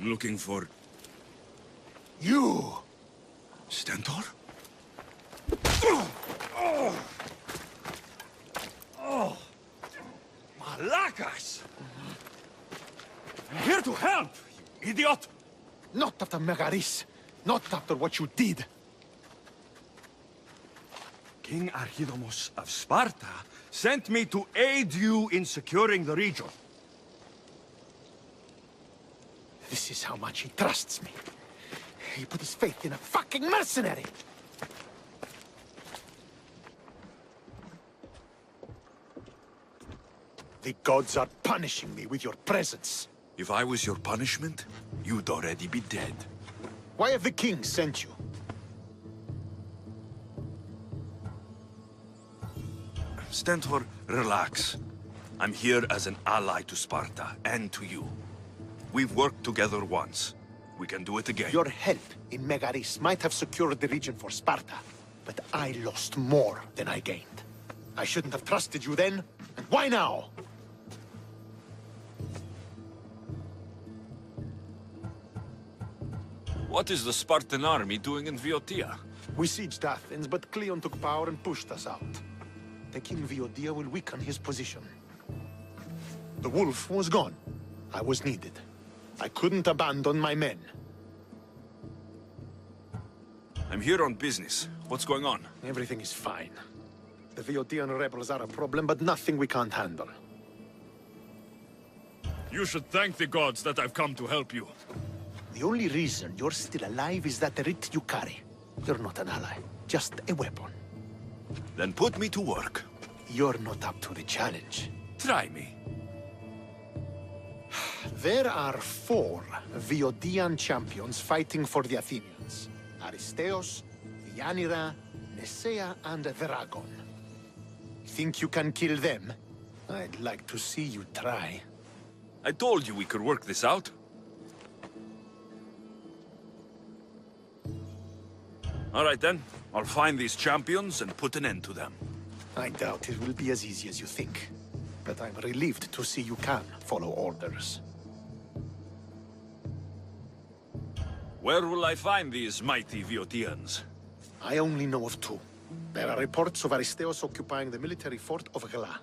Looking for... You! Stentor? Malakas! I'm here to help, you idiot! Not after Megaris. Not after what you did. King Archidomos of Sparta sent me to aid you in securing the region. This is how much he trusts me. He put his faith in a fucking mercenary! The gods are punishing me with your presence. If I was your punishment, you'd already be dead. Why have the king sent you? Stentor, relax. I'm here as an ally to Sparta, and to you. We've worked together once. We can do it again. Your help in Megaris might have secured the region for Sparta, but I lost more than I gained. I shouldn't have trusted you then, and why now? What is the Spartan army doing in Viotia? We sieged Athens, but Cleon took power and pushed us out. Taking Viotia will weaken his position. The wolf was gone. I was needed. I couldn't abandon my men. I'm here on business. What's going on? Everything is fine. The Viotian rebels are a problem, but nothing we can't handle. You should thank the gods that I've come to help you. The only reason you're still alive is that writ you carry. You're not an ally, just a weapon. Then put me to work. You're not up to the challenge. Try me. There are 4 Viotian champions fighting for the Athenians. Aristeos, Deianira, Nesea, and Veragon. Think you can kill them? I'd like to see you try. I told you we could work this out. All right then. I'll find these champions and put an end to them. I doubt it will be as easy as you think. But I'm relieved to see you can follow orders. Where will I find these mighty Viotians? I only know of 2. There are reports of Aristeos occupying the military fort of Gela.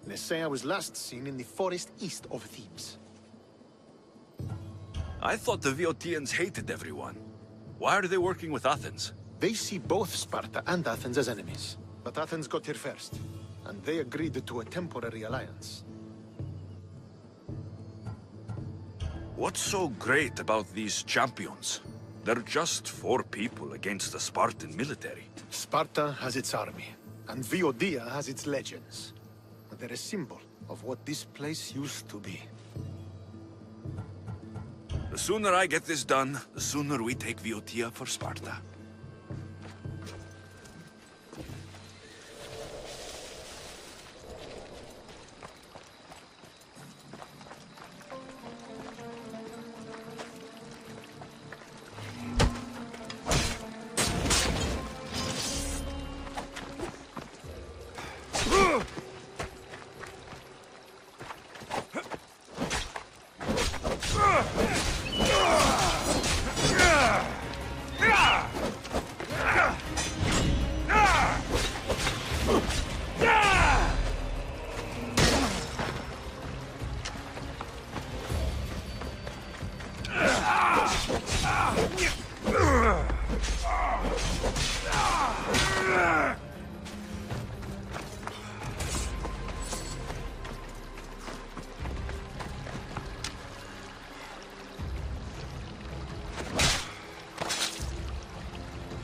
Nesea was last seen in the forest east of Thebes. I thought the Viotians hated everyone. Why are they working with Athens? They see both Sparta and Athens as enemies. But Athens got here first, and they agreed to a temporary alliance. What's so great about these champions? They're just 4 people against the Spartan military. Sparta has its army, and Viotia has its legends. They're a symbol of what this place used to be. The sooner I get this done, the sooner we take Viotia for Sparta.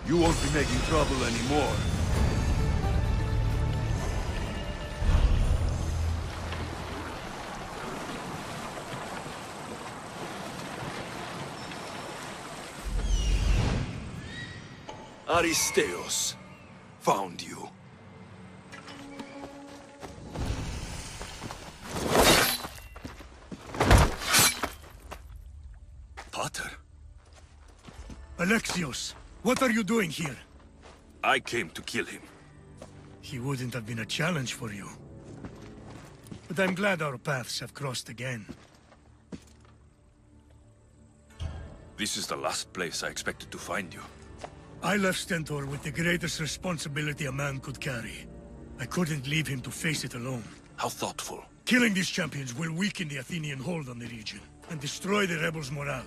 You won't be making trouble anymore. Aristeos found you. Potter? Alexios, what are you doing here? I came to kill him. He wouldn't have been a challenge for you. But I'm glad our paths have crossed again. This is the last place I expected to find you. I left Stentor with the greatest responsibility a man could carry. I couldn't leave him to face it alone. How thoughtful. Killing these champions will weaken the Athenian hold on the region, and destroy the rebels' morale.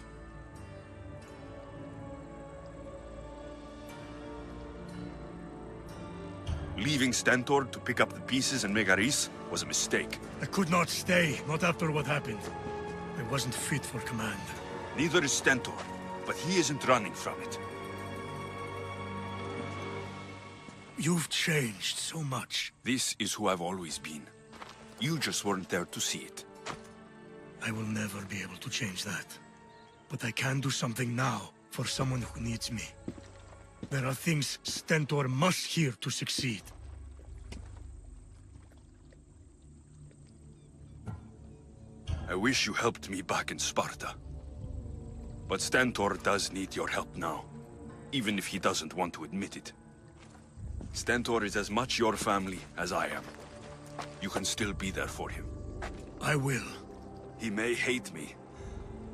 Leaving Stentor to pick up the pieces in Megaris was a mistake. I could not stay, not after what happened. I wasn't fit for command. Neither is Stentor, but he isn't running from it. You've changed so much. This is who I've always been. You just weren't there to see it. I will never be able to change that. But I can do something now for someone who needs me. There are things Stentor must hear to succeed. I wish you helped me back in Sparta. But Stentor does need your help now, even if he doesn't want to admit it. Stentor is as much your family as I am. You can still be there for him. I will. He may hate me,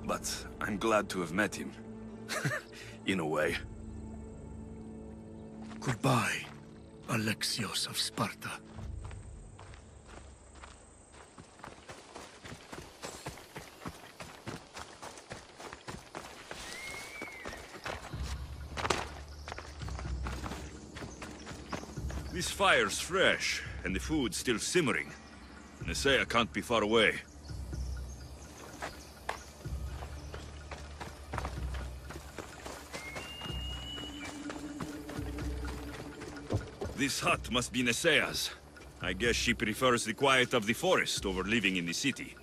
but I'm glad to have met him. In a way. Goodbye, Alexios of Sparta. This fire's fresh, and the food's still simmering. Nesea can't be far away. This hut must be Nesea's. I guess she prefers the quiet of the forest over living in the city.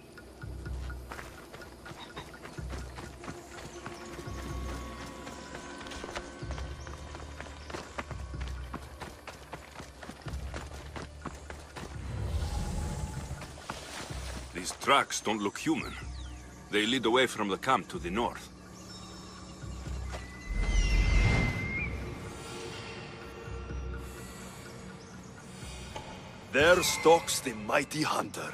These tracks don't look human. They lead away from the camp to the north. There stalks the mighty hunter.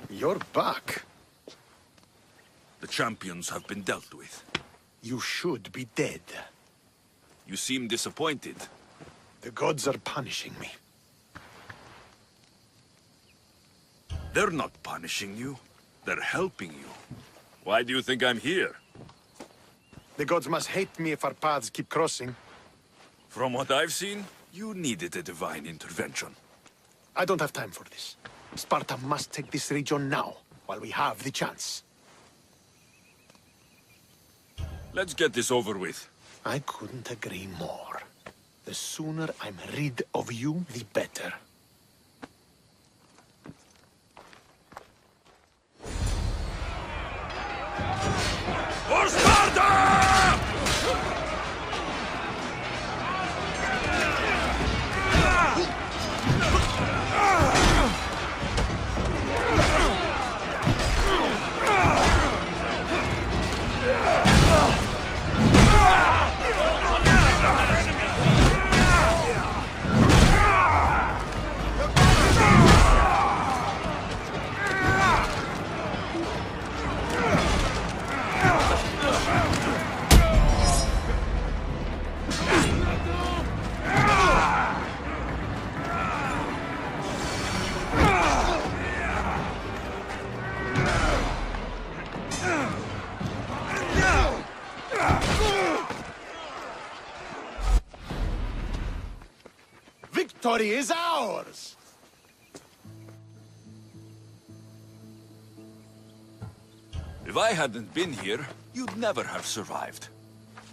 You're back. The champions have been dealt with. You should be dead. You seem disappointed. The gods are punishing me. They're not punishing you. They're helping you. Why do you think I'm here? The gods must hate me if our paths keep crossing. From what I've seen, you needed a divine intervention. I don't have time for this. Sparta must take this region now, while we have the chance. Let's get this over with. I couldn't agree more. The sooner I'm rid of you, the better. Horse Victory is ours! If I hadn't been here, you'd never have survived.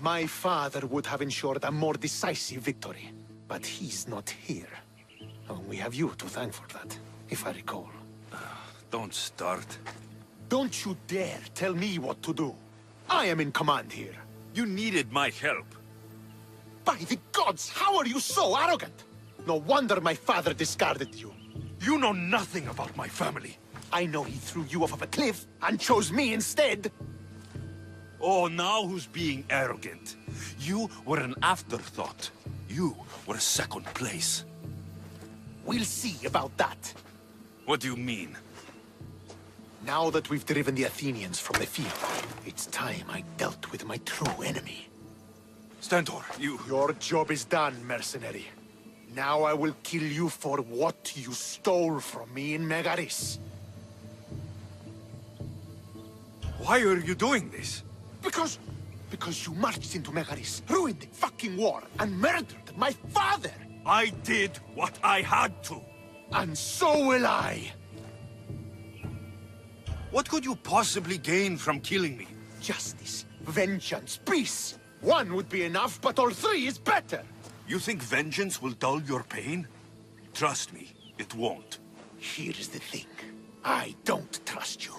My father would have ensured a more decisive victory, but he's not here. Oh, we have you to thank for that, if I recall. Don't start. Don't you dare tell me what to do. I am in command here. You needed my help. By the gods, how are you so arrogant? No wonder my father discarded you. You know nothing about my family. I know he threw you off of a cliff and chose me instead. Oh, now who's being arrogant? You were an afterthought. You were second place. We'll see about that. What do you mean? Now that we've driven the Athenians from the field, it's time I dealt with my true enemy. Stentor, you... Your job is done, mercenary. Now I will kill you for what you stole from me in Megaris. Why are you doing this? Because you marched into Megaris, ruined the fucking war, and murdered my father! I did what I had to. And so will I! What could you possibly gain from killing me? Justice, vengeance, peace! One would be enough, but all three is better! You think vengeance will dull your pain? Trust me, it won't. Here's the thing. I don't trust you.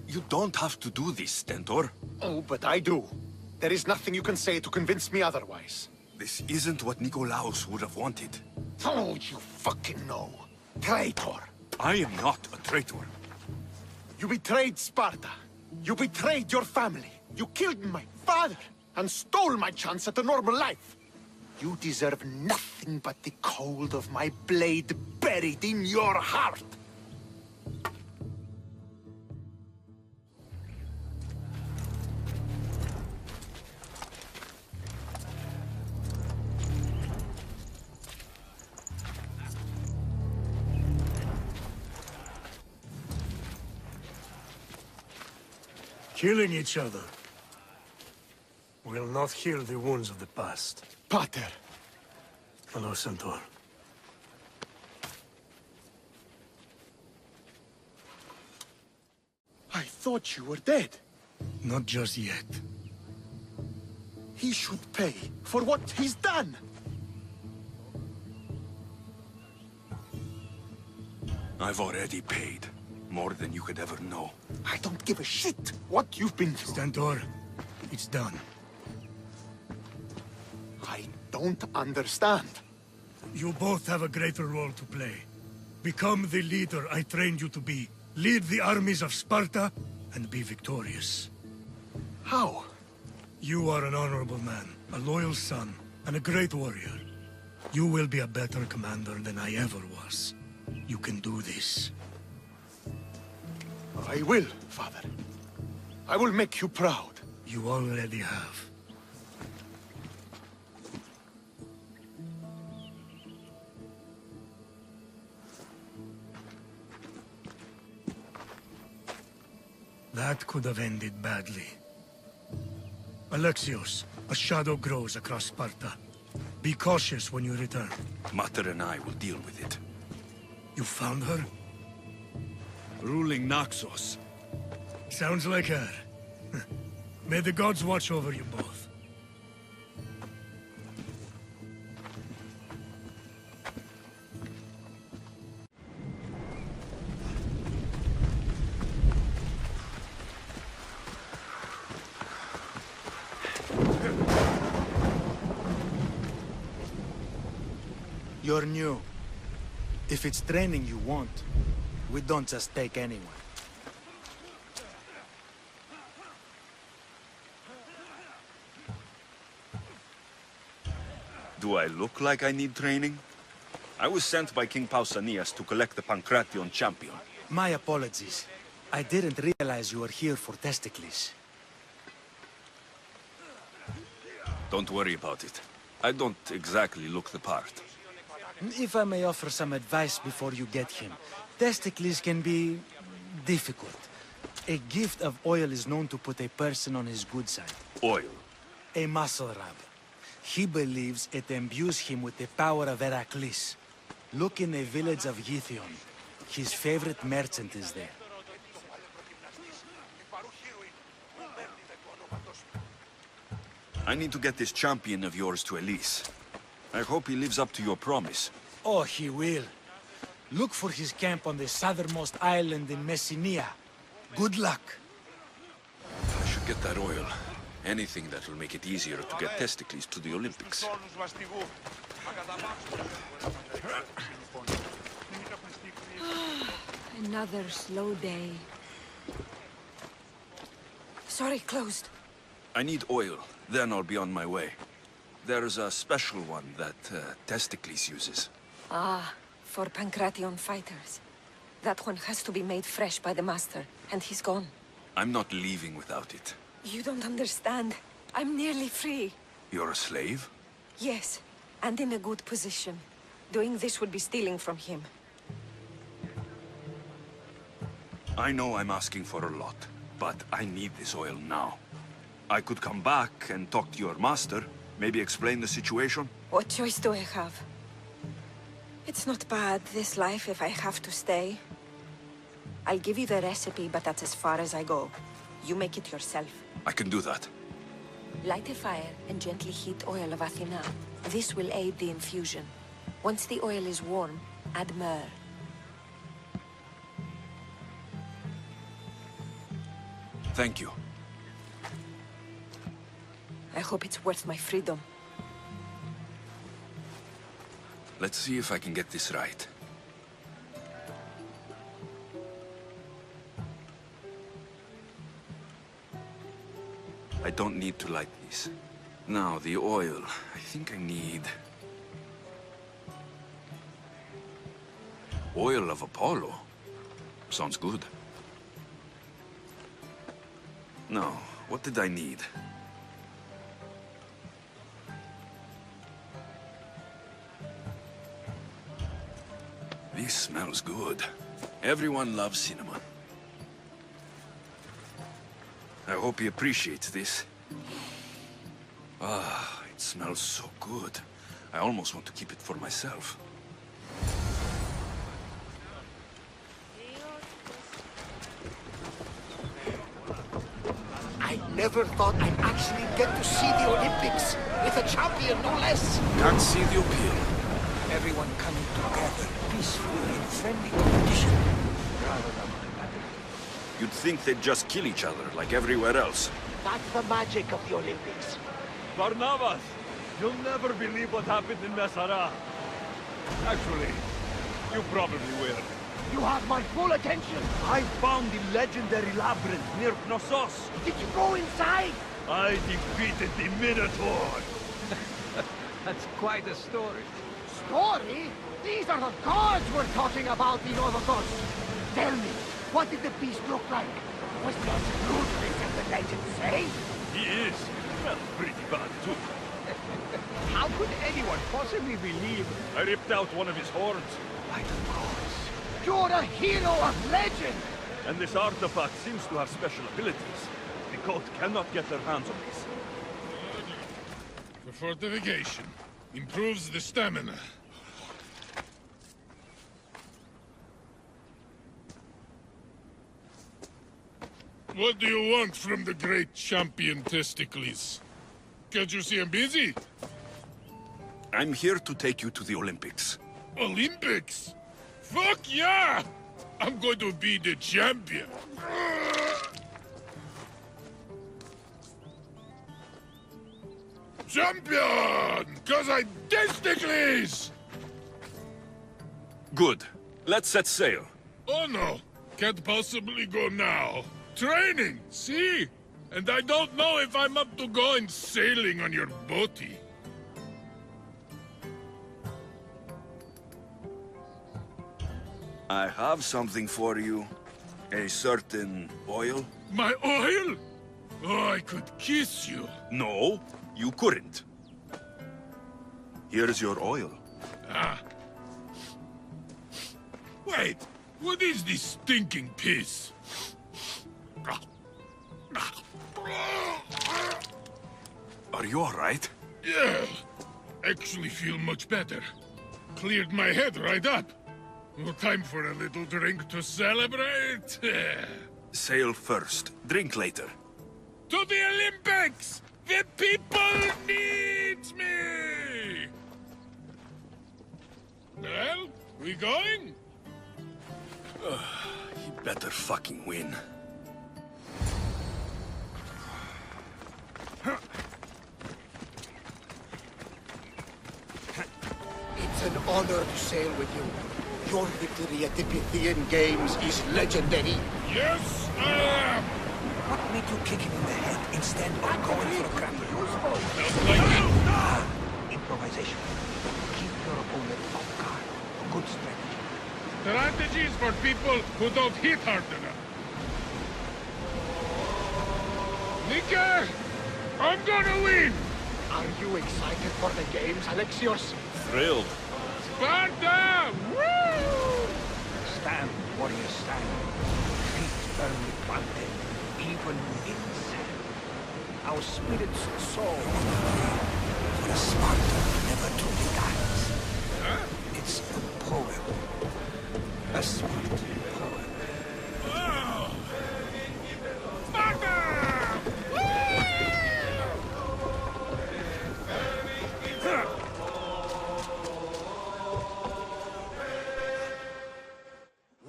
You don't have to do this, Stentor. Oh, but I do. There is nothing you can say to convince me otherwise. This isn't what Nikolaos would have wanted. Oh, you fucking know. Traitor. I am not a traitor. You betrayed Sparta. You betrayed your family. You killed my father and stole my chance at a normal life. You deserve nothing but the cold of my blade buried in your heart. Killing each other will not heal the wounds of the past. Pater. Hello, Centaur. I thought you were dead. Not just yet. He should pay for what he's done. I've already paid. More than you could ever know. I don't give a shit what you've been through. Stentor, it's done. I don't understand. You both have a greater role to play. Become the leader I trained you to be. Lead the armies of Sparta and be victorious. How? You are an honorable man, a loyal son, and a great warrior. You will be a better commander than I ever was. You can do this. I will, Father. I will make you proud. You already have. That could have ended badly. Alexios, a shadow grows across Sparta. Be cautious when you return. Mater and I will deal with it. You found her? Ruling Naxos. Sounds like her. May the gods watch over you both. You're new. If it's training you want, we don't just take anyone. Do I look like I need training? I was sent by King Pausanias to collect the Pancration champion. My apologies. I didn't realize you were here for Testicles. Don't worry about it. I don't exactly look the part. If I may offer some advice before you get him, Testicles can be difficult. A gift of oil is known to put a person on his good side. Oil. A muscle rub. He believes it imbues him with the power of Heracles. Look in the village of Yithion. His favorite merchant is there. I need to get this champion of yours to Elise. I hope he lives up to your promise. Oh, he will. Look for his camp on the southernmost island in Messenia. Good luck. I should get that oil. Anything that will make it easier to get Testicles to the Olympics. Another slow day. Sorry, closed. I need oil, then I'll be on my way. There's a special one that Testicles uses. Ah, for Pancration fighters. That one has to be made fresh by the master, and he's gone. I'm not leaving without it. You don't understand. I'm nearly free. You're a slave? Yes, and in a good position. Doing this would be stealing from him. I know I'm asking for a lot, but I need this oil now. I could come back and talk to your master, maybe explain the situation. What choice do I have? It's not bad, this life, if I have to stay. I'll give you the recipe, but that's as far as I go. You make it yourself. I can do that. Light a fire and gently heat oil of Athena. This will aid the infusion. Once the oil is warm, add myrrh. Thank you. I hope it's worth my freedom. Let's see if I can get this right. I don't need to light these. Now, the oil. I think I need... Oil of Apollo. Sounds good. No, what did I need? This smells good. Everyone loves cinnamon. I hope he appreciates this. Ah, it smells so good. I almost want to keep it for myself. I never thought I'd actually get to see the Olympics with a champion, no less. Can't see the appeal. Everyone coming together, peacefully in friendly competition. You'd think they'd just kill each other, like everywhere else. That's the magic of the Olympics. Barnabas, you'll never believe what happened in Messara. Actually, you probably will. You have my full attention. I found the legendary labyrinth near Knossos. Did you go inside? I defeated the Minotaur. That's quite a story. Story? These are the gods we're talking about, the Novagos. Tell me, what did the beast look like? Was he as ruthless as the legends say? He is. Well, pretty bad, too. How could anyone possibly believe? I ripped out one of his horns. By the gods. You're a hero of legend! And this artifact seems to have special abilities. The cult cannot get their hands on this. The fortification improves the stamina. What do you want from the great champion Testicles? Can't you see I'm busy? I'm here to take you to the Olympics. Olympics? Fuck yeah! I'm going to be the champion. Champion! 'Cause I Testicles! Good. Let's set sail. Oh no, can't possibly go now. Training, see? And I don't know if I'm up to going sailing on your boaty. I have something for you. A certain oil? My oil? Oh, I could kiss you. No, you couldn't. Here's your oil. Ah. Wait, what is this stinking piss? Are you all right? Yeah, actually feel much better. Cleared my head right up. No time for a little drink to celebrate. Sail first, drink later. To the Olympics! The people needs me! Well, we going? He better fucking win. It's an honor to sail with you. Your victory at the Pythian Games is legendary. Yes, I am! What made you kick him in the head instead of going for a grapple? Felt like it. Improvisation. Keep your opponent off guard. Good strategy. Strategies for people who don't hit hard enough. Nika, I'm gonna win! Are you excited for the games, Alexios? Thrilled. Sparta! Woo! Stand, warriors, stand. Feet firmly planted, even in sand. Our spirits soar. For a Sparta never truly dies. Huh? It's a poem. A Spartan poem. Oh. Sparta!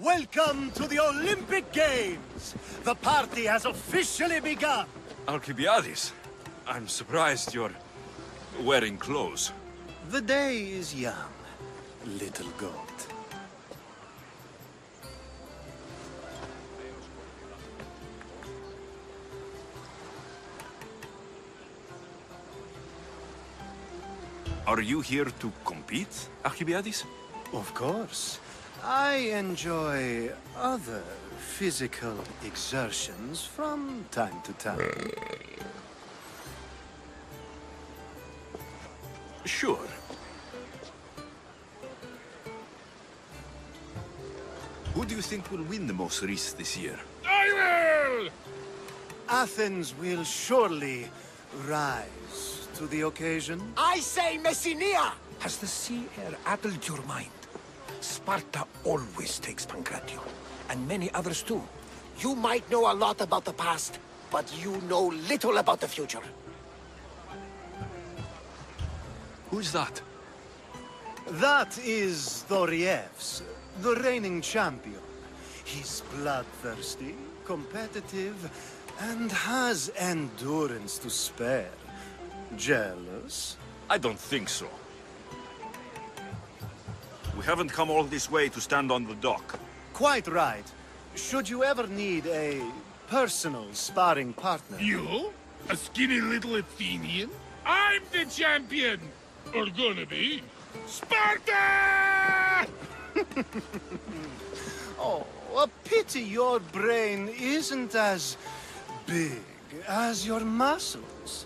Welcome to the Olympic Games! The party has officially begun! Alcibiades, I'm surprised you're wearing clothes. The day is young, little goat. Are you here to compete, Alcibiades? Of course. I enjoy other physical exertions from time to time. Sure. Who do you think will win the most race this year? I will! Athens will surely rise to the occasion. I say Messinia! Has the sea air addled your mind? Sparta always takes Pancration, and many others too. You might know a lot about the past, but you know little about the future. Who's that? That is Thorievs, the reigning champion. He's bloodthirsty, competitive, and has endurance to spare. Jealous? I don't think so. We haven't come all this way to stand on the dock. Quite right. Should you ever need a personal sparring partner... You? A skinny little Athenian? I'm the champion! Or gonna be. Sparta! Oh, a pity your brain isn't as big as your muscles.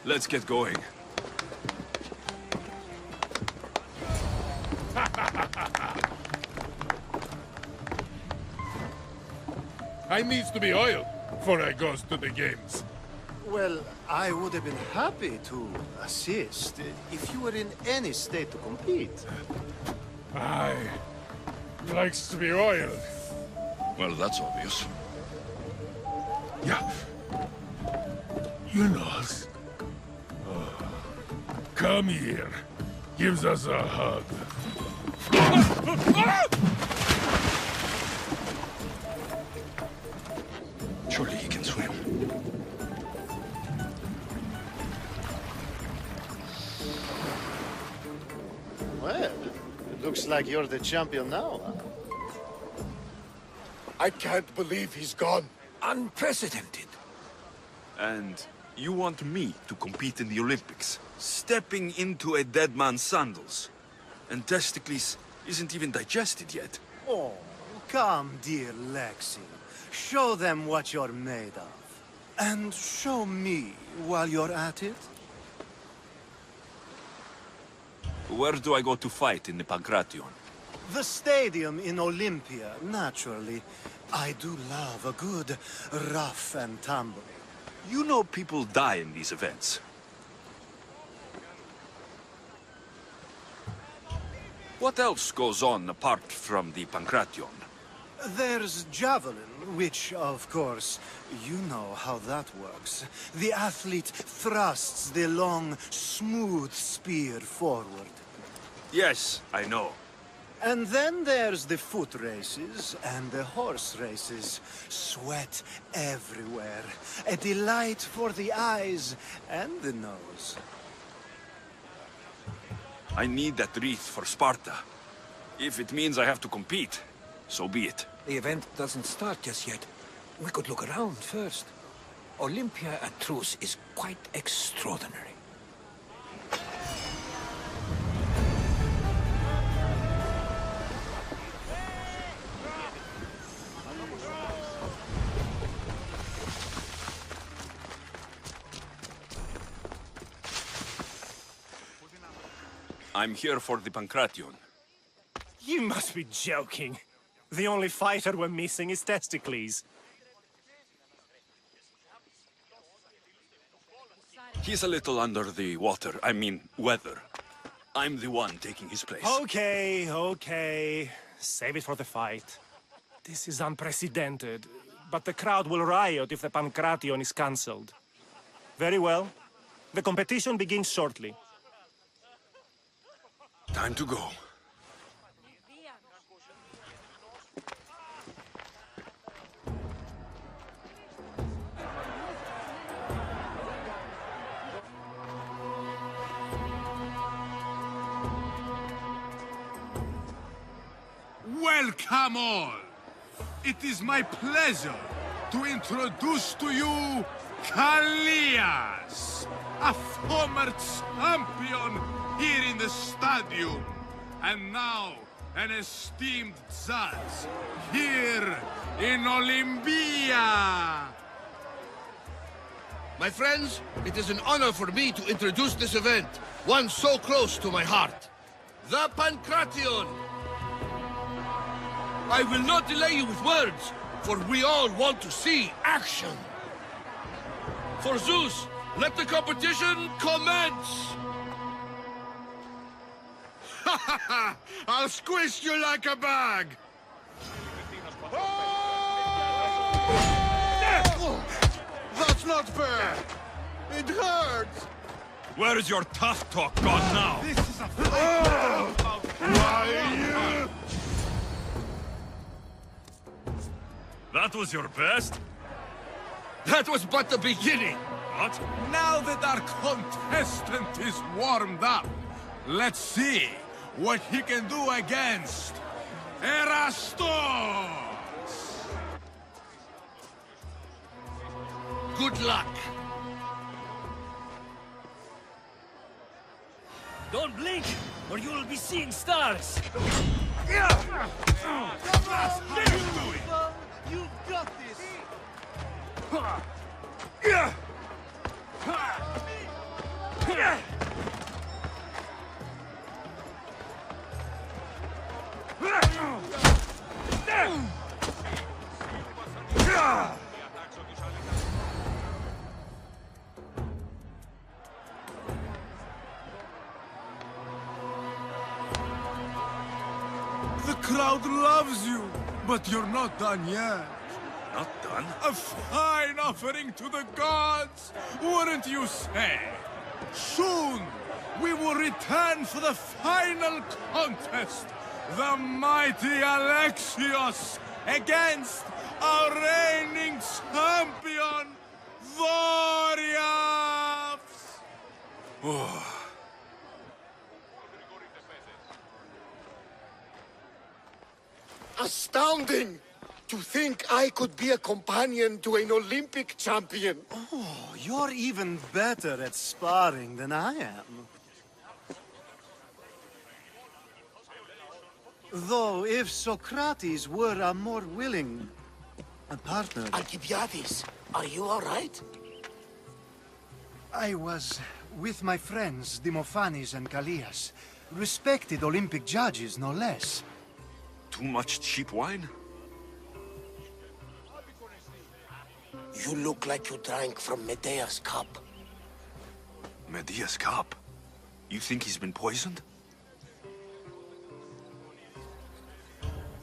Let's get going. I needs to be oil before I goes to the games. Well, I would have been happy to assist if you were in any state to compete. I likes to be oiled. Well, that's obvious. Yeah. You knows. Come here. Gives us a hug. Surely he can swim. Well, it looks like you're the champion now, huh? I can't believe he's gone. Unprecedented. And you want me to compete in the Olympics? Stepping into a dead man's sandals. And Testicles isn't even digested yet. Oh, come, dear Lexi. Show them what you're made of. And show me while you're at it. Where do I go to fight in the Pancration? The stadium in Olympia, naturally. I do love a good rough and tumble. You know people die in these events. What else goes on apart from the Pancration? There's javelin, which, of course, you know how that works. The athlete thrusts the long, smooth spear forward. Yes, I know. And then there's the foot races and the horse races. Sweat everywhere. A delight for the eyes and the nose. I need that wreath for Sparta. If it means I have to compete, so be it. The event doesn't start just yet. We could look around first. Olympia at truce is quite extraordinary. I'm here for the Pancration. You must be joking. The only fighter we're missing is Testicles. He's a little under the water. I mean, weather. I'm the one taking his place. Okay, okay. Save it for the fight. This is unprecedented, but the crowd will riot if the Pancration is cancelled. Very well. The competition begins shortly. Time to go. Welcome all! It is my pleasure to introduce to you Kallias, a former champion here in the stadium, and now an esteemed judge here in Olympia. My friends, it is an honor for me to introduce this event, one so close to my heart. The Pancration! I will not delay you with words, for we all want to see action. For Zeus, let the competition commence! Ha ha ha! I'll squish you like a bag! That's not fair! It hurts! Where is your tough talk gone now? This is a fight! That was your best? That was but the beginning! What? Now that our contestant is warmed up, let's see what he can do against Erastos! Good luck! Don't blink, or you will be seeing stars! That's how you do it! You've got this! The crowd loves you, but you're not done yet. Not done? A fine offering to the gods, wouldn't you say? Soon, we will return for the final contest. The mighty Alexios against our reigning champion, Warriors! Astounding! To think I could be a companion to an Olympic champion. Oh, you're even better at sparring than I am. Though, if Socrates were a more willing partner... Alcibiades, are you all right? I was with my friends, Demophanes and Callias. Respected Olympic judges, no less. Too much cheap wine? You look like you drank from Medea's cup. Medea's cup? You think he's been poisoned?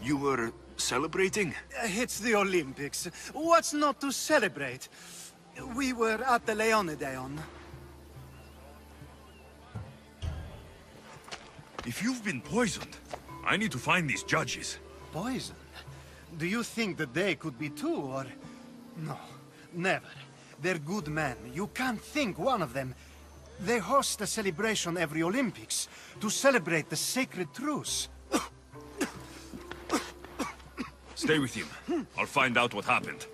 You were celebrating? It's the Olympics. What's not to celebrate? We were at the Leonideon. If you've been poisoned, I need to find these judges. Poison? Do you think that they could be too, or... No, never. They're good men. You can't think one of them. They host a celebration every Olympics to celebrate the sacred truce. Stay with him. I'll find out what happened.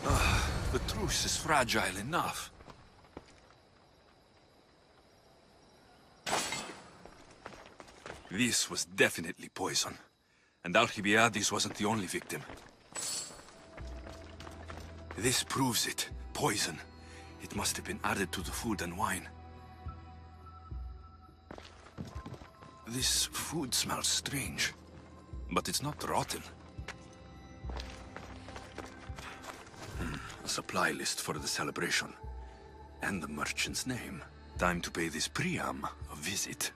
The truce is fragile enough. This was definitely poison. And Alcibiades wasn't the only victim. This proves it. Poison. It must have been added to the food and wine. This food smells strange, but it's not rotten. A supply list for the celebration. And the merchant's name. Time to pay this Priam a visit.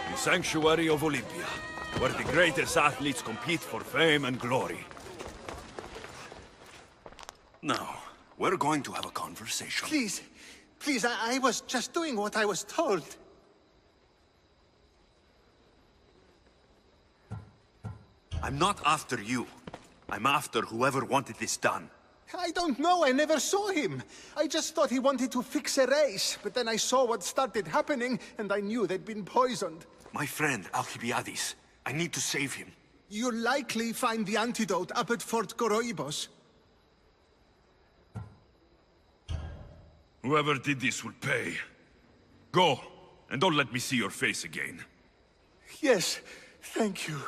The Sanctuary of Olympia, where the greatest athletes compete for fame and glory. Now, we're going to have a conversation. Please, please, I was just doing what I was told. I'm not after you. I'm after whoever wanted this done. I don't know, I never saw him. I just thought he wanted to fix a race, but then I saw what started happening, and I knew they'd been poisoned. My friend, Alcibiades. I need to save him. You'll likely find the antidote up at Fort Coroibos. Whoever did this will pay. Go, and don't let me see your face again. Yes, thank you.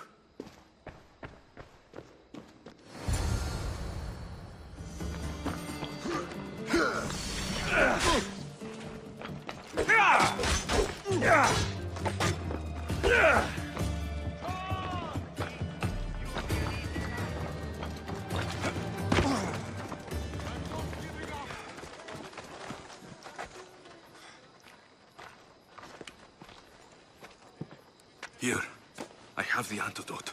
Here, I have the antidote.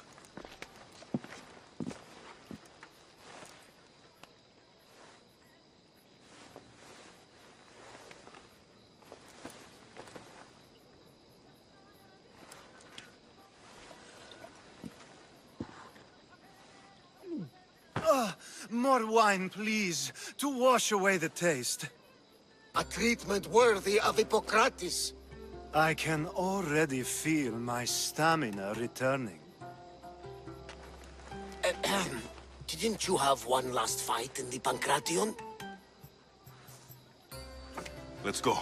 More wine, please, to wash away the taste. A treatment worthy of Hippocrates. I can already feel my stamina returning. Didn't you have one last fight in the Pancration? Let's go.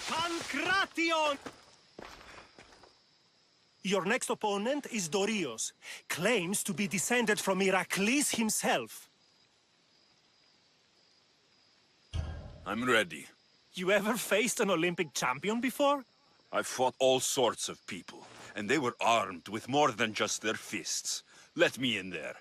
Pancration! Your next opponent is Dorios. Claims to be descended from Heracles himself. I'm ready. You ever faced an Olympic champion before? I've fought all sorts of people, and they were armed with more than just their fists. Let me in there.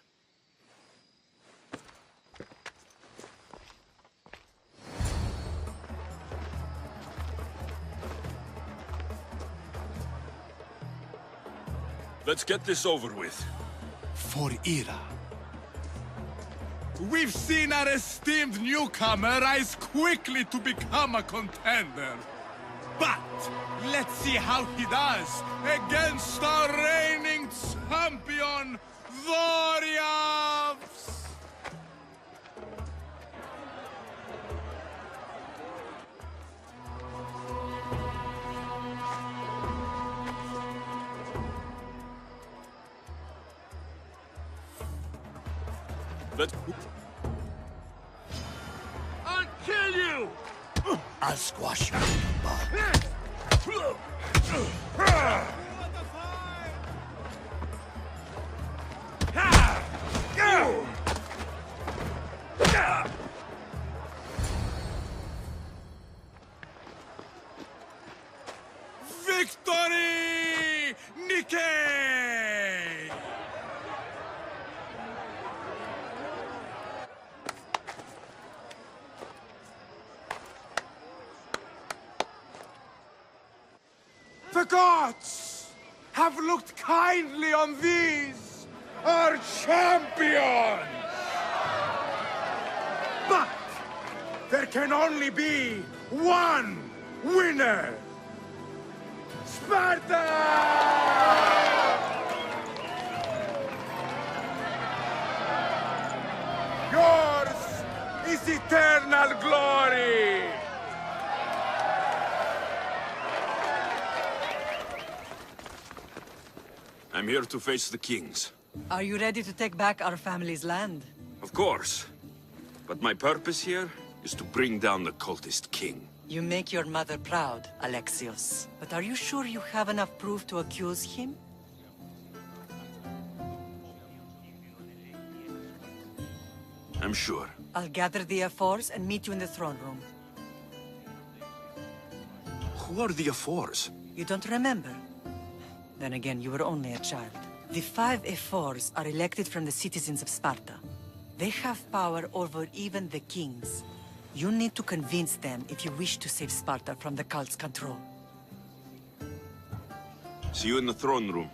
Let's get this over with. For Ira. We've seen our esteemed newcomer rise quickly to become a contender. But let's see how he does against our reigning champion, Warriors! I'll kill you! I'll squash you. Victory! Nikkei! The gods have looked kindly on these, our champions! But there can only be one winner! Sparta! Yours is eternal glory! I'm here to face the kings. Are you ready to take back our family's land? Of course. But my purpose here is to bring down the cultist king. You make your mother proud, Alexios. But are you sure you have enough proof to accuse him? I'm sure. I'll gather the F4s and meet you in the throne room. Who are the F4s? You don't remember? Then again, you were only a child. The 5 F4s are elected from the citizens of Sparta. They have power over even the kings. You need to convince them if you wish to save Sparta from the cult's control. See you in the throne room.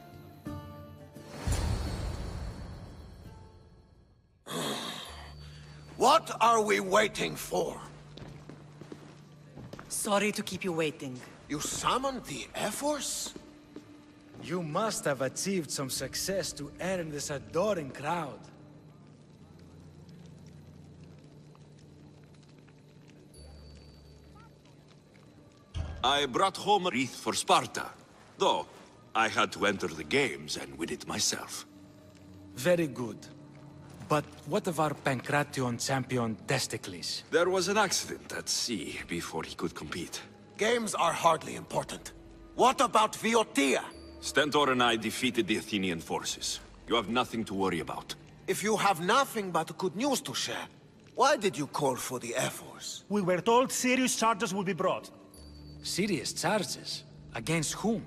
What are we waiting for? Sorry to keep you waiting. You summoned the F-Force? You must have achieved some success to earn this adoring crowd. I brought home a wreath for Sparta. Though, I had to enter the games and win it myself. Very good. But what of our Pancration champion, Desticles? There was an accident at sea before he could compete. Games are hardly important. What about Viotia? Stentor and I defeated the Athenian forces. You have nothing to worry about. If you have nothing but good news to share, why did you call for the F-Force? We were told serious charges would be brought. Serious charges? Against whom?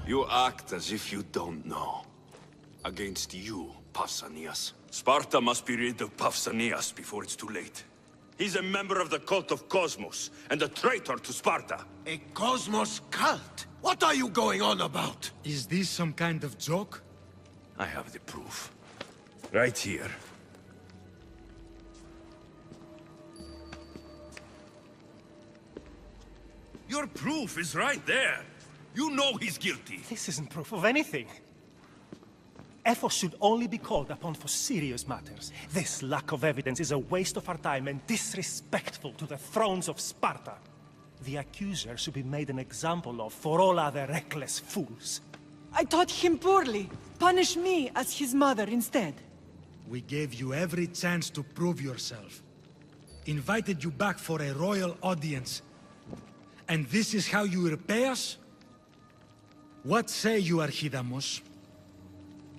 You act as if you don't know. Against you, Pausanias. Sparta must be rid of Pausanias before it's too late. He's a member of the cult of Cosmos, and a traitor to Sparta. A Cosmos cult? What are you going on about? Is this some kind of joke? I have the proof. Right here. Your proof is right there. You know he's guilty. This isn't proof of anything. Efforts should only be called upon for serious matters. This lack of evidence is a waste of our time and disrespectful to the thrones of Sparta. The accuser should be made an example of for all other reckless fools. I taught him poorly. Punish me as his mother instead. We gave you every chance to prove yourself. Invited you back for a royal audience. And this is how you repay us? What say you, Archidamos?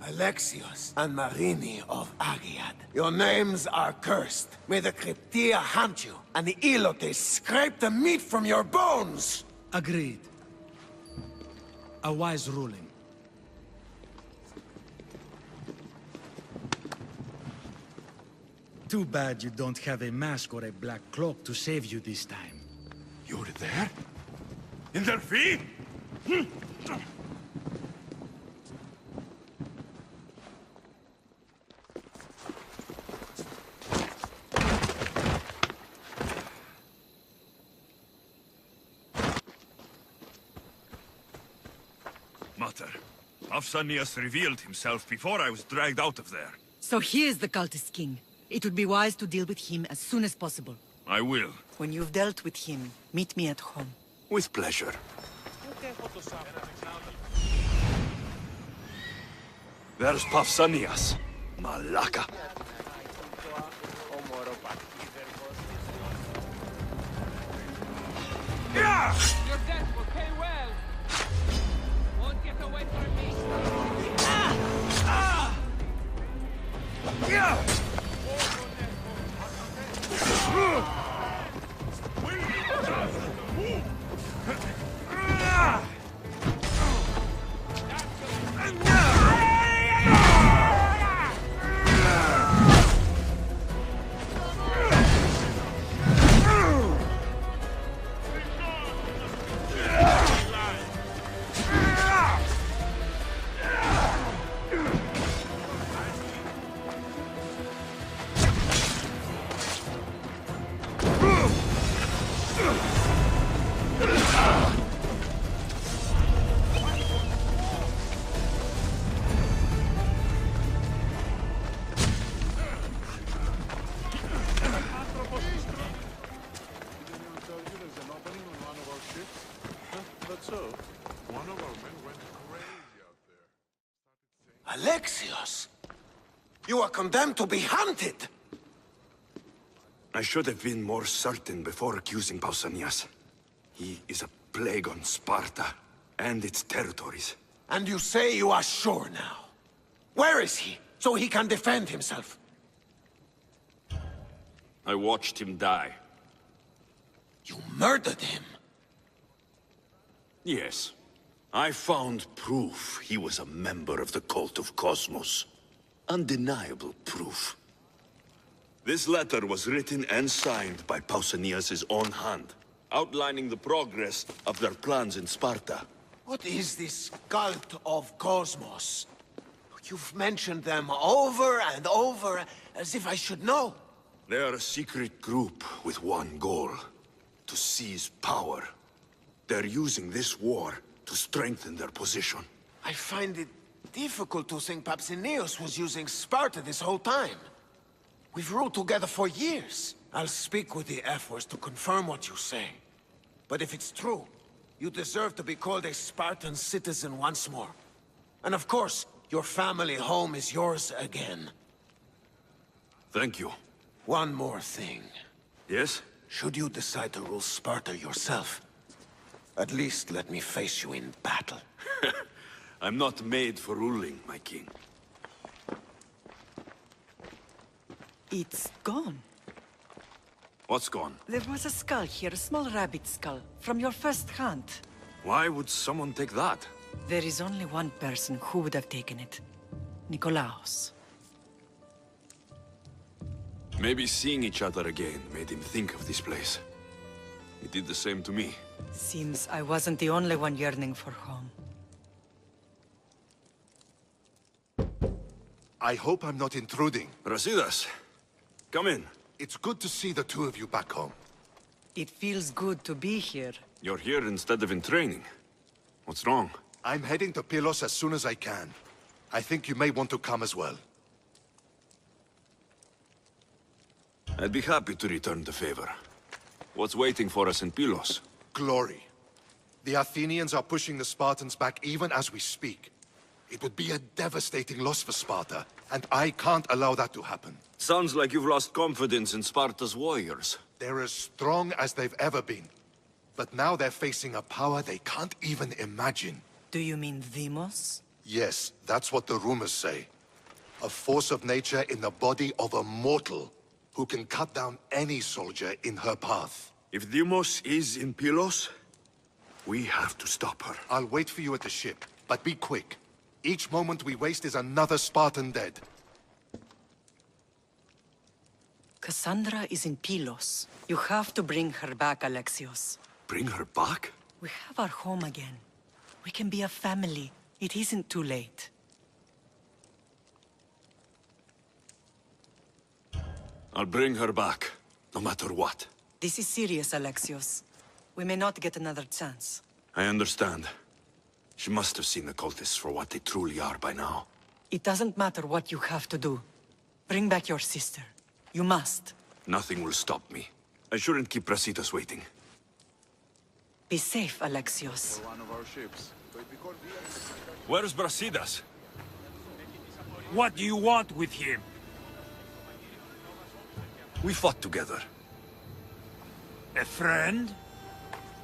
Alexios and Marini of Agiad. Your names are cursed. May the Cryptia hunt you, and the Elotes scrape the meat from your bones! Agreed. A wise ruling. too bad you don't have a mask or a black cloak to save you this time. You're there? In their feet? Mater, Pausanias revealed himself before I was dragged out of there. So he is the cultist king. It would be wise to deal with him as soon as possible. I will. When you've dealt with him, meet me at home. With pleasure. There's Pausanias. Malaka. Your death will pay well. Won't get away from me. Alexios! You are condemned to be hunted! I should have been more certain before accusing Pausanias. He is a plague on Sparta and its territories. And you say you are sure now? Where is he, so he can defend himself? I watched him die. You murdered him? Yes. I found proof he was a member of the cult of Cosmos. Undeniable proof. This letter was written and signed by Pausanias' own hand, outlining the progress of their plans in Sparta. What is this cult of Cosmos? You've mentioned them over and over, as if I should know. They are a secret group with one goal: to seize power. They're using this war to strengthen their position. I find it difficult to think Pausanias was using Sparta this whole time. We've ruled together for years. I'll speak with the F-Wars to confirm what you say. But if it's true, you deserve to be called a Spartan citizen once more. And of course, your family home is yours again. Thank you. One more thing. Yes? Should you decide to rule Sparta yourself, at least let me face you in battle. I'm not made for ruling, my king. It's gone. What's gone? There was a skull here, a small rabbit skull, from your first hunt. Why would someone take that? There is only one person who would have taken it. Nikolaos. Maybe seeing each other again made him think of this place. He did the same to me. Seems I wasn't the only one yearning for home. I hope I'm not intruding. Brasidas, come in. It's good to see the two of you back home. It feels good to be here. You're here instead of in training. What's wrong? I'm heading to Pylos as soon as I can. I think you may want to come as well. I'd be happy to return the favor. What's waiting for us in Pylos? Glory. The Athenians are pushing the Spartans back even as we speak. It would be a devastating loss for Sparta, and I can't allow that to happen. Sounds like you've lost confidence in Sparta's warriors. They're as strong as they've ever been. But now they're facing a power they can't even imagine. Do you mean Deimos? Yes, that's what the rumors say. A force of nature in the body of a mortal who can cut down any soldier in her path. If Deimos is in Pylos, we have to stop her. I'll wait for you at the ship, but be quick. Each moment we waste is another Spartan dead. Cassandra is in Pylos. You have to bring her back, Alexios. Bring her back? We have our home again. We can be a family. It isn't too late. I'll bring her back, no matter what. This is serious, Alexios. We may not get another chance. I understand. She must have seen the cultists for what they truly are by now. It doesn't matter what you have to do. Bring back your sister. You must. Nothing will stop me. I shouldn't keep Brasidas waiting. Be safe, Alexios. Where's Brasidas? What do you want with him? We fought together. A friend?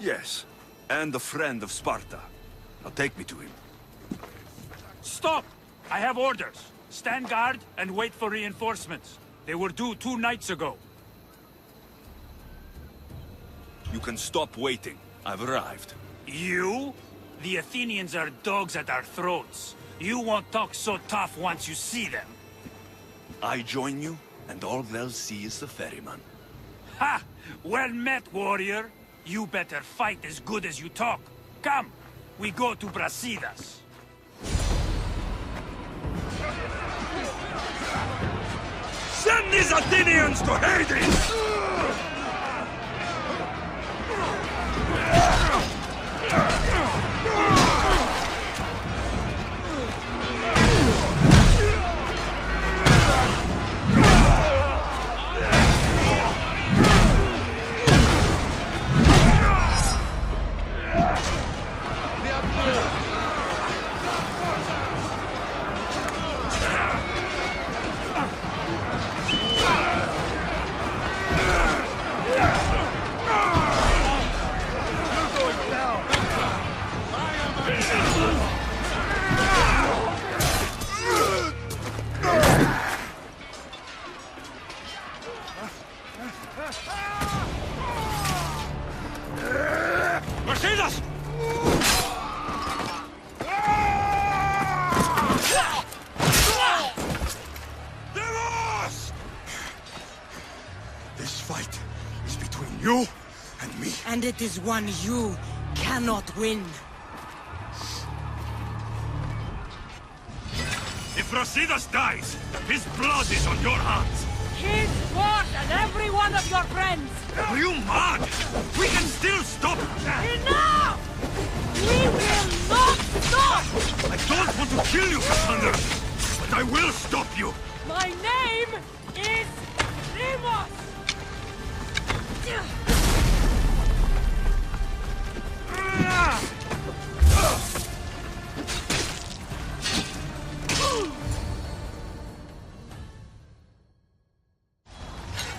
Yes, and a friend of Sparta. Now take me to him. Stop! I have orders. Stand guard and wait for reinforcements. They were due 2 nights ago. You can stop waiting. I've arrived. You? The Athenians are dogs at our throats. You won't talk so tough once you see them. I join you, and all they'll see is the ferryman. Ha! Well met, warrior. You better fight as good as you talk. Come, we go to Brasidas. Send these Athenians to Hades! Brasidas! This fight is between you and me. And it is one you cannot win. If Brasidas dies, his blood is on your hands. His sword and every one of your friends! Are you mad? We can still stop! Enough! We will not stop! I don't want to kill you, Cassandra, but I will stop you! My name is Deimos!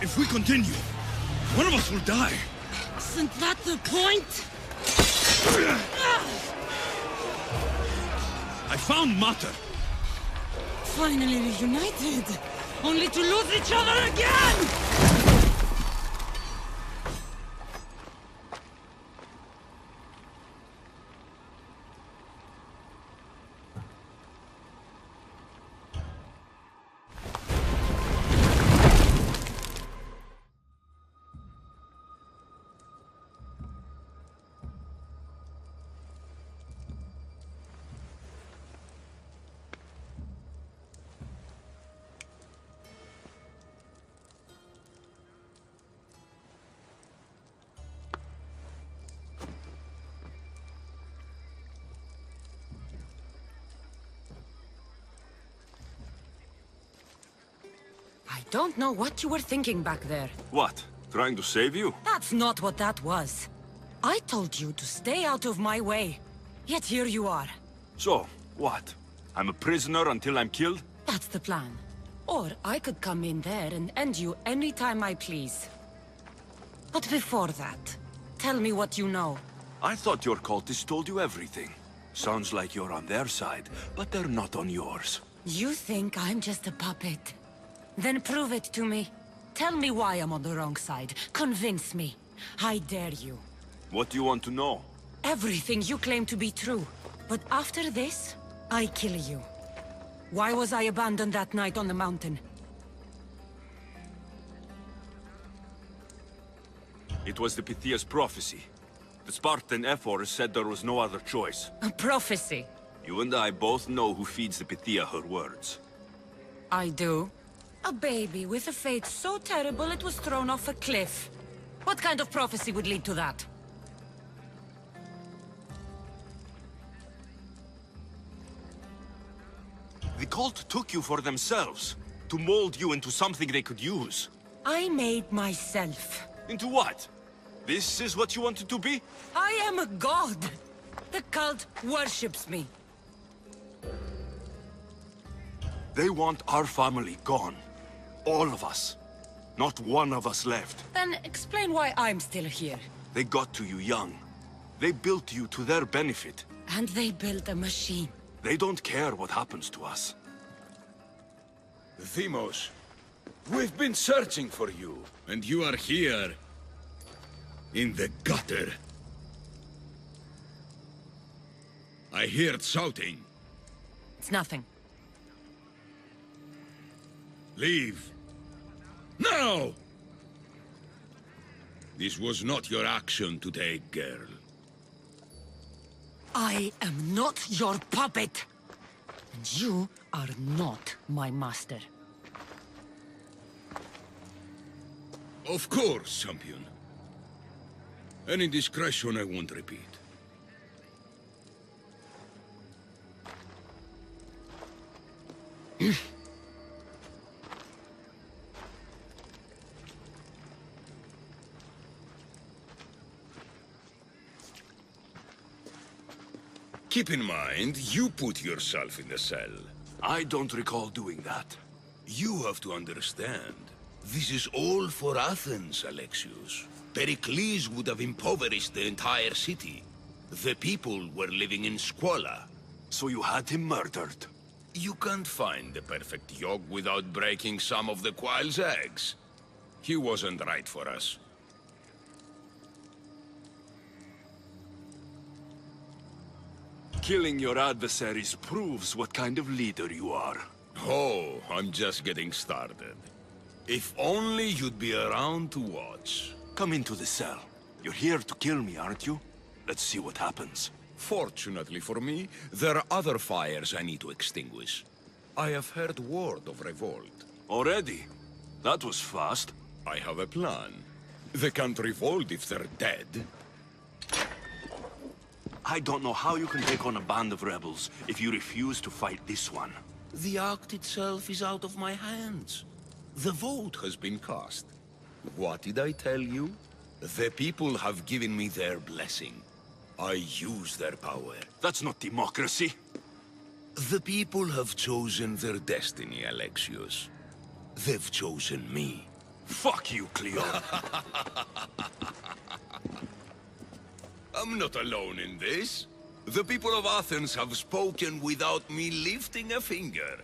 If we continue, one of us will die. Isn't that the point? I found Mater. Finally reunited, only to lose each other again! I don't know what you were thinking back there. What? Trying to save you? That's not what that was. I told you to stay out of my way. Yet here you are. So, what? I'm a prisoner until I'm killed? That's the plan. Or I could come in there and end you anytime I please. But before that, tell me what you know. I thought your cultists told you everything. Sounds like you're on their side, but they're not on yours. You think I'm just a puppet? Then prove it to me. Tell me why I'm on the wrong side. Convince me. I dare you. What do you want to know? Everything you claim to be true. But after this, I kill you. Why was I abandoned that night on the mountain? It was the Pythia's prophecy. The Spartan ephors said there was no other choice. A prophecy? You and I both know who feeds the Pythia her words. I do. A baby with a fate so terrible it was thrown off a cliff. What kind of prophecy would lead to that? The cult took you for themselves, to mold you into something they could use. I made myself. Into what? This is what you wanted to be? I am a god. The cult worships me. They want our family gone. All of us. Not one of us left. Then explain why I'm still here. They got to you young. They built you to their benefit. And they built a machine. They don't care what happens to us. Themos, we've been searching for you, and you are here. In the gutter. I heard shouting. It's nothing. Leave. Now! This was not your action to take, girl. I am not your puppet. And you are not my master. Of course, champion. Any indiscretion I won't repeat. Keep in mind, you put yourself in the cell. I don't recall doing that. You have to understand. This is all for Athens, Alexios. Pericles would have impoverished the entire city. The people were living in squalor. So you had him murdered? You can't find the perfect yolk without breaking some of the quail's eggs. He wasn't right for us. Killing your adversaries proves what kind of leader you are. Oh, I'm just getting started. If only you'd be around to watch. Come into the cell. You're here to kill me, aren't you? Let's see what happens. Fortunately for me, there are other fires I need to extinguish. I have heard word of revolt. Already? That was fast. I have a plan. They can't revolt if they're dead. I don't know how you can take on a band of rebels if you refuse to fight this one. The act itself is out of my hands. The vote has been cast. What did I tell you? The people have given me their blessing. I use their power. That's not democracy. The people have chosen their destiny, Alexios. They've chosen me. Fuck you, Cleon. I'm not alone in this. The people of Athens have spoken without me lifting a finger.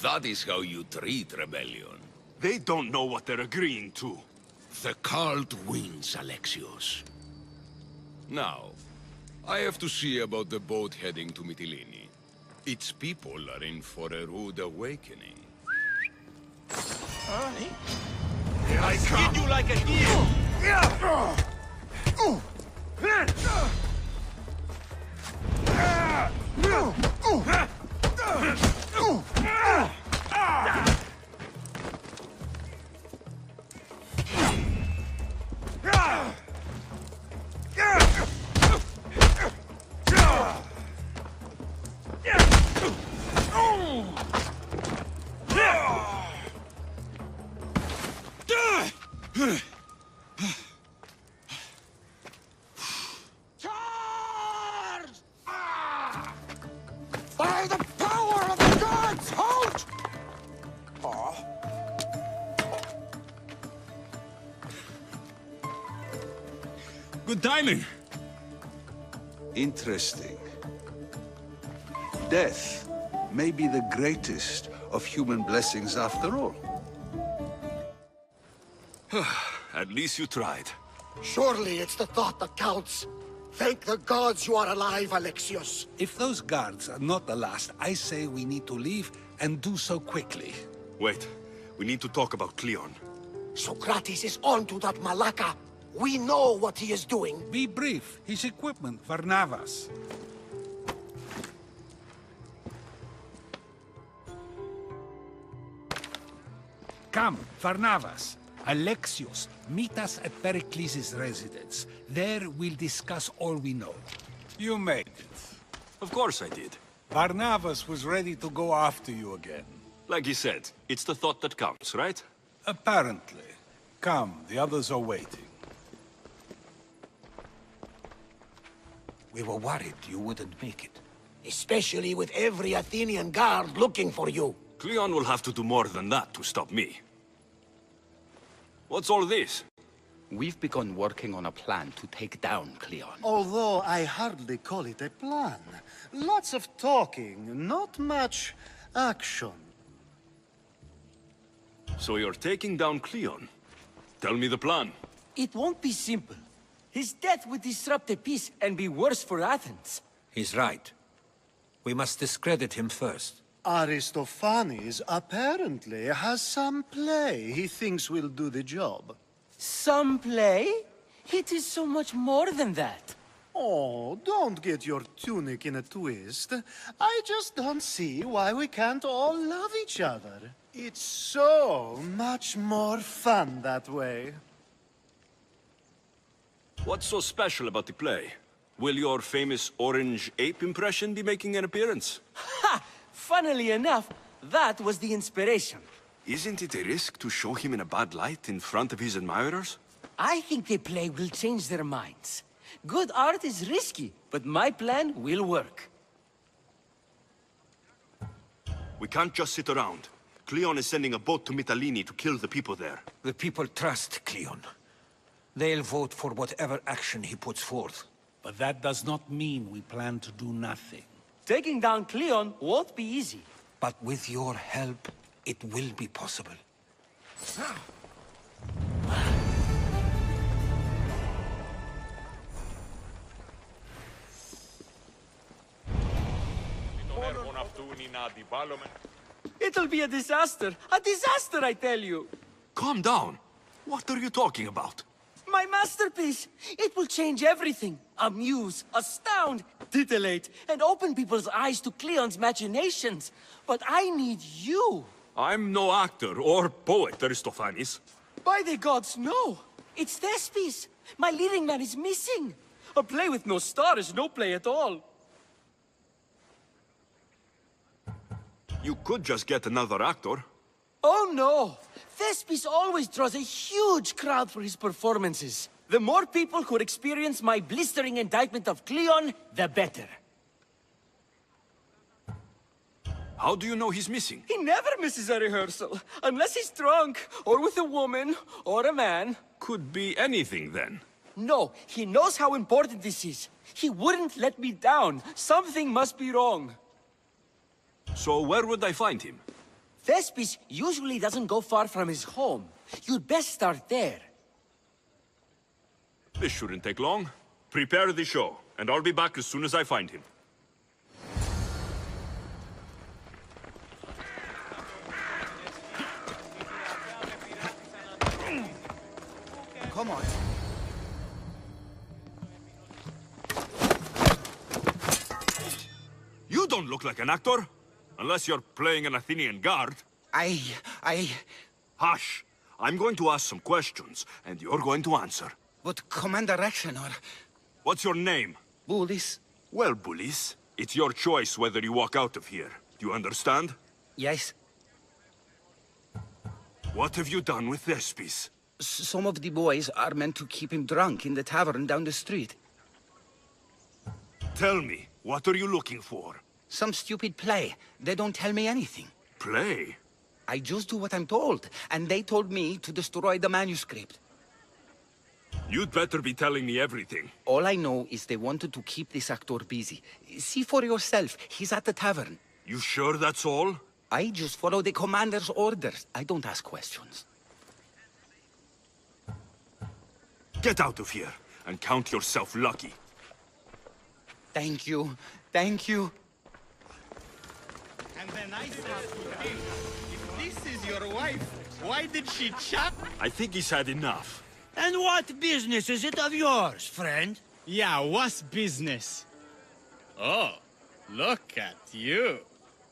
That is how you treat rebellion. They don't know what they're agreeing to. The cult wins, Alexios. Now, I have to see about the boat heading to Mytilene. Its people are in for a rude awakening. Here I come! Skin you like a deer! By the power of the gods, halt! Good timing. Interesting. Death may be the greatest of human blessings after all. At least you tried. Surely it's the thought that counts. Thank the gods you are alive, Alexios. If those guards are not the last, I say we need to leave and do so quickly. Wait, we need to talk about Cleon. Socrates is on to that Malaka. We know what he is doing. Be brief. His equipment, Varnavas. Come, Varnavas. Alexios, meet us at Pericles' residence. There we'll discuss all we know. You made it. Of course I did. Varnavas was ready to go after you again. Like he said, it's the thought that counts, right? Apparently. Come, the others are waiting. We were worried you wouldn't make it. Especially with every Athenian guard looking for you. Cleon will have to do more than that to stop me. What's all this? We've begun working on a plan to take down Cleon. Although I hardly call it a plan. Lots of talking, not much action. So you're taking down Cleon? Tell me the plan. It won't be simple. His death would disrupt the peace and be worse for Athens. He's right. We must discredit him first. Aristophanes apparently has some play he thinks will do the job. Some play? It is so much more than that. Oh, don't get your tunic in a twist. I just don't see why we can't all love each other. It's so much more fun that way. What's so special about the play? Will your famous orange ape impression be making an appearance? Ha! Funnily enough, that was the inspiration. Isn't it a risk to show him in a bad light in front of his admirers? I think the play will change their minds. Good art is risky, but my plan will work. We can't just sit around. Cleon is sending a boat to Mytilene to kill the people there. The people trust Cleon. They'll vote for whatever action he puts forth. But that does not mean we plan to do nothing. Taking down Cleon won't be easy. But with your help, it will be possible. It'll be a disaster! A disaster, I tell you! Calm down. What are you talking about? My masterpiece! It will change everything. Amuse, astound, titillate, and open people's eyes to Cleon's machinations. But I need you! I'm no actor or poet, Aristophanes. By the gods, no! It's Thespis! My leading man is missing! A play with no star is no play at all. You could just get another actor. Oh no! Thespis always draws a huge crowd for his performances. The more people who experience my blistering indictment of Cleon, the better. How do you know he's missing? He never misses a rehearsal, unless he's drunk, or with a woman, or a man. Could be anything, then. No, he knows how important this is. He wouldn't let me down. Something must be wrong. So where would I find him? Thespis usually doesn't go far from his home. You'd best start there. This shouldn't take long. Prepare the show, and I'll be back as soon as I find him. Come on. You don't look like an actor. Unless you're playing an Athenian guard. Hush! I'm going to ask some questions, and you're going to answer. But Commander Rexenor... What's your name? Bullis. Well, Bullis, it's your choice whether you walk out of here. Do you understand? Yes. What have you done with Thespis? Some of the boys are meant to keep him drunk in the tavern down the street. Tell me, what are you looking for? Some stupid play. They don't tell me anything. Play? I just do what I'm told, and they told me to destroy the manuscript. You'd better be telling me everything. All I know is they wanted to keep this actor busy. See for yourself, he's at the tavern. You sure that's all? I just follow the commander's orders. I don't ask questions. Get out of here, and count yourself lucky. Thank you. Thank you. And then I said, hey, if this is your wife, why did she chop? I think he's had enough. And what business is it of yours, friend? Yeah, what's business? Oh, look at you.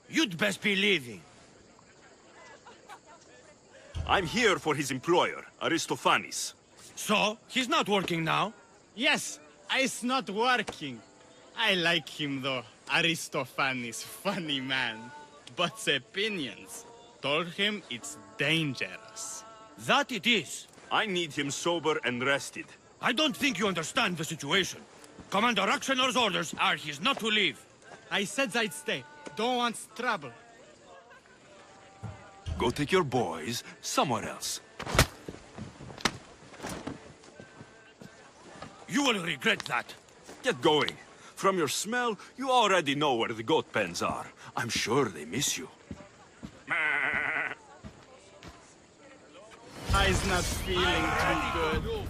You'd best be leaving. I'm here for his employer, Aristophanes. So, he's not working now? Yes, it's not working. I like him though. Aristophanes, funny man. But the opinions told him it's dangerous. That it is. I need him sober and rested. I don't think you understand the situation. Commander Axenor's orders are he's not to leave. I said I'd stay. Don't want trouble. Go take your boys somewhere else. You will regret that. Get going. From your smell, you already know where the goat pens are. I'm sure they miss you. I's not feeling too good.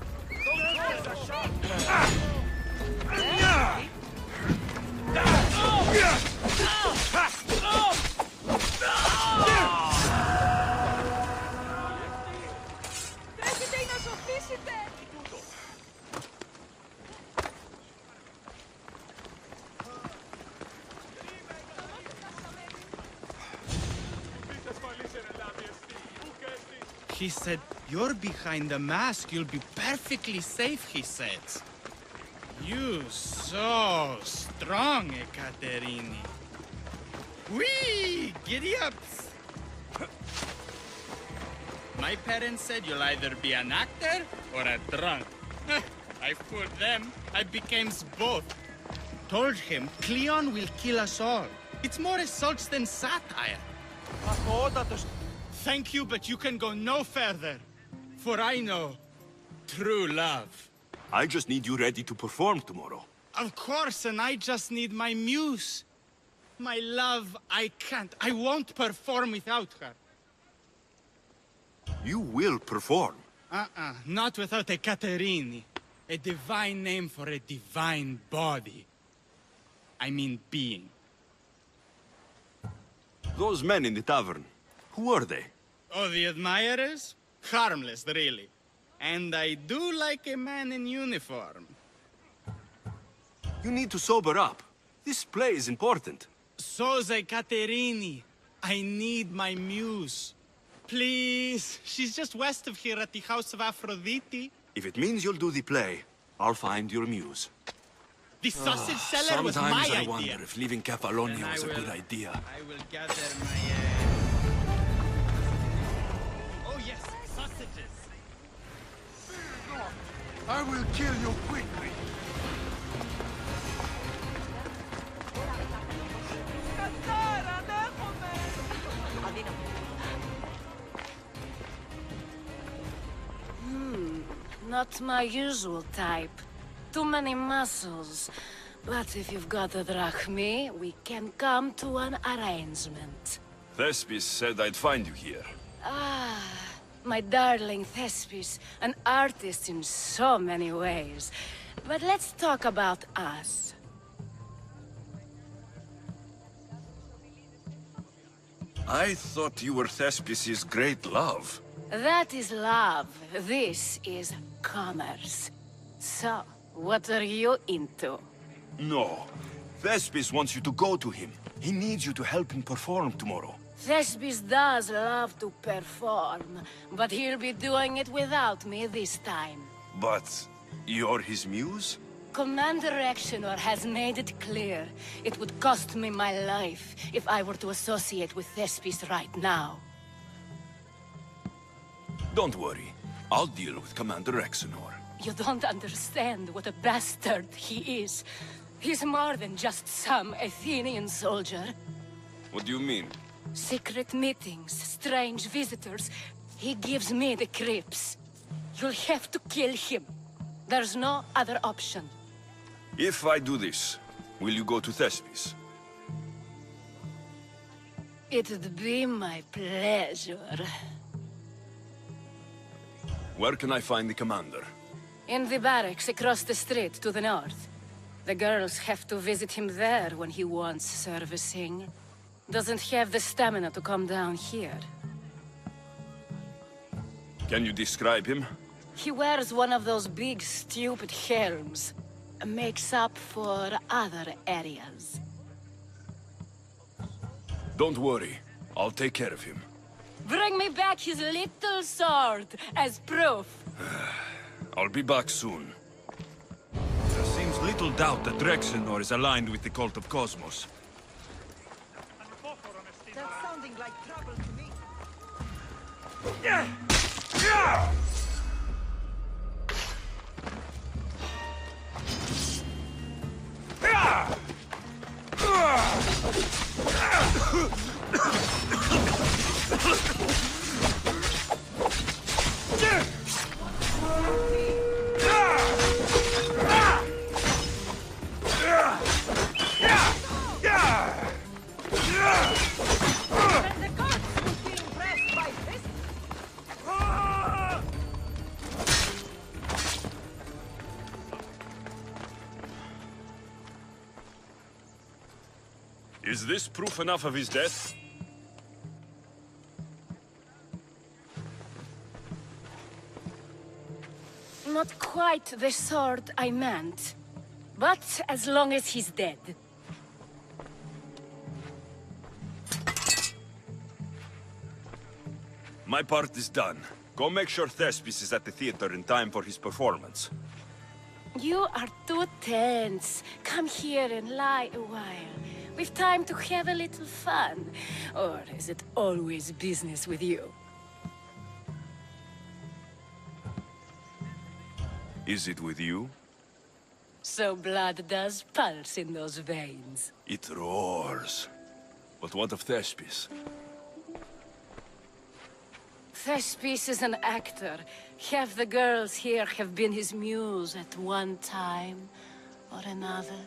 He said, you're behind the mask, you'll be perfectly safe, he said. You so strong, Ekaterini. Whee! Giddy ups! My parents said you'll either be an actor or a drunk. I fooled them. I became both. Told him Cleon will kill us all. It's more assaults than satire. Thank you, but you can go no further. For I know true love. I just need you ready to perform tomorrow. Of course, and I just need my muse. My love, I can't. I won't perform without her. You will perform. Not without Ekaterini. A divine name for a divine body. I mean being. Those men in the tavern, who are they? Oh, the admirers? Harmless, really. And I do like a man in uniform. You need to sober up. This play is important. So's Ekaterini. I need my muse. Please, she's just west of here at the House of Aphrodite. If it means you'll do the play, I'll find your muse. The sausage seller was my Sometimes I idea. wonder if leaving Kefalonia Then was I a good will- idea. I will gather my... Oh yes, sausages. I will kill you quickly. Not my usual type. Too many muscles. But if you've got a drachmi, we can come to an arrangement. Thespis said I'd find you here. Ah, my darling Thespis, an artist in so many ways. But let's talk about us. I thought you were Thespis' great love. That is love. This is commerce. So, what are you into? No. Thespis wants you to go to him. He needs you to help him perform tomorrow. Thespis does love to perform, but he'll be doing it without me this time. But you're his muse? Commander Rexenor has made it clear it would cost me my life if I were to associate with Thespis right now. Don't worry. I'll deal with Commander Rexenor. You don't understand what a bastard he is. He's more than just some Athenian soldier. What do you mean? Secret meetings, strange visitors. He gives me the creeps. You'll have to kill him. There's no other option. If I do this, will you go to Thespis? It'd be my pleasure. Where can I find the commander? In the barracks across the street to the north. The girls have to visit him there when he wants servicing. Doesn't have the stamina to come down here. Can you describe him? He wears one of those big, stupid helms. Makes up for other areas. Don't worry. I'll take care of him. Bring me back his little sword as proof. I'll be back soon. There seems little doubt that Rexenor is aligned with the cult of Cosmos. That's sounding like trouble to me. Is this proof enough of his death? Not quite the sword I meant. But as long as he's dead. My part is done. Go make sure Thespis is at the theater in time for his performance. You are too tense. Come here and lie a while. We've time to have a little fun. Or is it always business with you? Is it with you? So blood does pulse in those veins. It roars. But what of Thespis? Thespis is an actor. Half the girls here have been his muse at one time or another.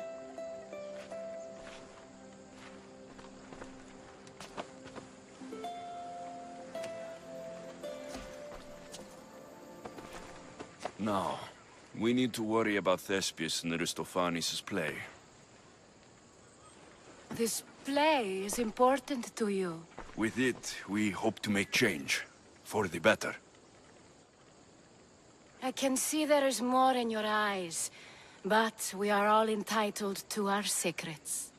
Now, we need to worry about Thespis and Aristophanes' play. This play is important to you. With it, we hope to make change. For the better. I can see there is more in your eyes, but we are all entitled to our secrets.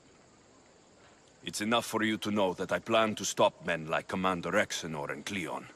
It's enough for you to know that I plan to stop men like Commander Rexenor and Cleon.